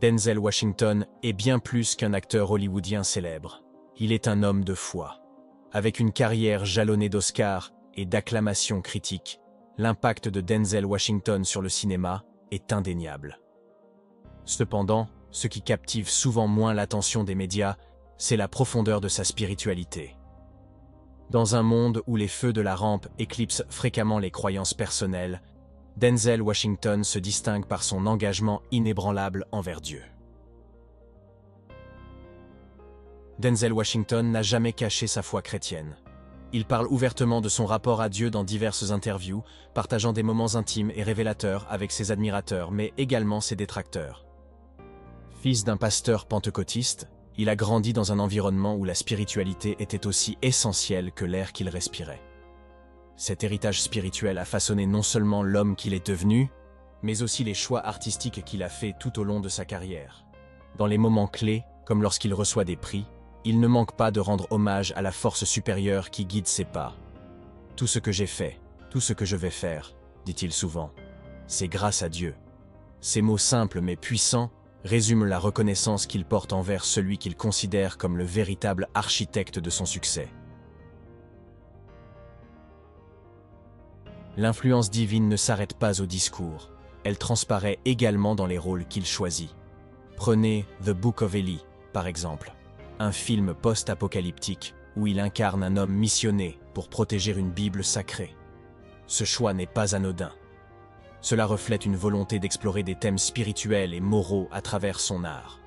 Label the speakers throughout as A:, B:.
A: Denzel Washington est bien plus qu'un acteur hollywoodien célèbre. Il est un homme de foi. Avec une carrière jalonnée d'Oscars et d'acclamations critiques, l'impact de Denzel Washington sur le cinéma est indéniable. Cependant, ce qui captive souvent moins l'attention des médias, c'est la profondeur de sa spiritualité. Dans un monde où les feux de la rampe éclipsent fréquemment les croyances personnelles, Denzel Washington se distingue par son engagement inébranlable envers Dieu. Denzel Washington n'a jamais caché sa foi chrétienne. Il parle ouvertement de son rapport à Dieu dans diverses interviews, partageant des moments intimes et révélateurs avec ses admirateurs, mais également ses détracteurs. Fils d'un pasteur pentecôtiste, il a grandi dans un environnement où la spiritualité était aussi essentielle que l'air qu'il respirait. Cet héritage spirituel a façonné non seulement l'homme qu'il est devenu, mais aussi les choix artistiques qu'il a faits tout au long de sa carrière. Dans les moments clés, comme lorsqu'il reçoit des prix, il ne manque pas de rendre hommage à la force supérieure qui guide ses pas. « Tout ce que j'ai fait, tout ce que je vais faire, dit-il souvent, c'est grâce à Dieu. » Ces mots simples mais puissants résument la reconnaissance qu'il porte envers celui qu'il considère comme le véritable architecte de son succès. L'influence divine ne s'arrête pas au discours, elle transparaît également dans les rôles qu'il choisit. Prenez The Book of Eli, par exemple, un film post-apocalyptique où il incarne un homme missionné pour protéger une Bible sacrée. Ce choix n'est pas anodin. Cela reflète une volonté d'explorer des thèmes spirituels et moraux à travers son art.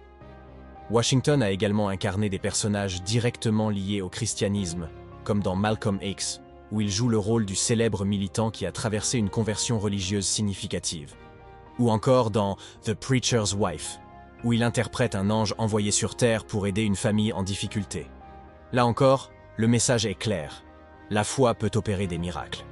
A: Washington a également incarné des personnages directement liés au christianisme, comme dans Malcolm X, où il joue le rôle du célèbre militant qui a traversé une conversion religieuse significative. Ou encore dans The Preacher's Wife, où il interprète un ange envoyé sur Terre pour aider une famille en difficulté. Là encore, le message est clair. La foi peut opérer des miracles.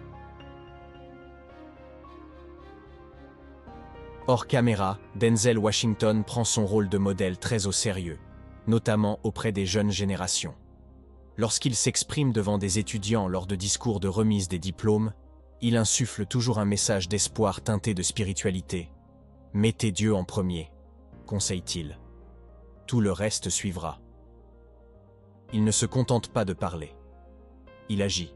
A: Hors caméra, Denzel Washington prend son rôle de modèle très au sérieux, notamment auprès des jeunes générations. Lorsqu'il s'exprime devant des étudiants lors de discours de remise des diplômes, il insuffle toujours un message d'espoir teinté de spiritualité. « Mettez Dieu en premier », conseille-t-il. Tout le reste suivra. Il ne se contente pas de parler. Il agit.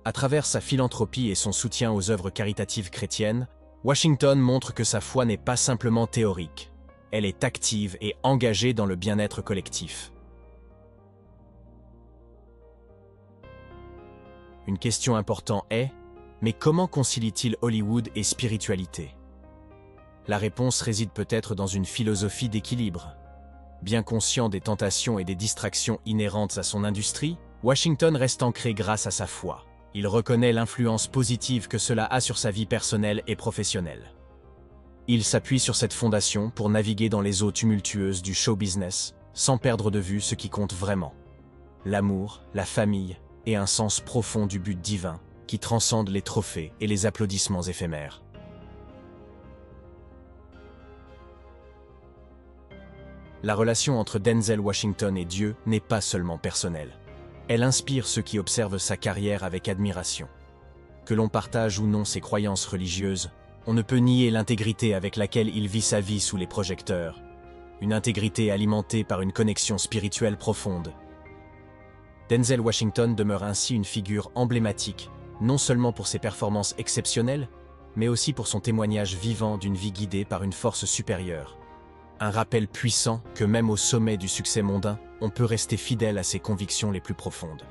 A: À travers sa philanthropie et son soutien aux œuvres caritatives chrétiennes, Washington montre que sa foi n'est pas simplement théorique. Elle est active et engagée dans le bien-être collectif. Une question importante est, mais comment concilie-t-il Hollywood et spiritualité? La réponse réside peut-être dans une philosophie d'équilibre. Bien conscient des tentations et des distractions inhérentes à son industrie, Washington reste ancré grâce à sa foi. Il reconnaît l'influence positive que cela a sur sa vie personnelle et professionnelle. Il s'appuie sur cette fondation pour naviguer dans les eaux tumultueuses du show business, sans perdre de vue ce qui compte vraiment. L'amour, la famille et un sens profond du but divin qui transcende les trophées et les applaudissements éphémères. La relation entre Denzel Washington et Dieu n'est pas seulement personnelle. Elle inspire ceux qui observent sa carrière avec admiration. Que l'on partage ou non ses croyances religieuses, on ne peut nier l'intégrité avec laquelle il vit sa vie sous les projecteurs. Une intégrité alimentée par une connexion spirituelle profonde. Denzel Washington demeure ainsi une figure emblématique, non seulement pour ses performances exceptionnelles, mais aussi pour son témoignage vivant d'une vie guidée par une force supérieure. Un rappel puissant que même au sommet du succès mondain, on peut rester fidèle à ses convictions les plus profondes.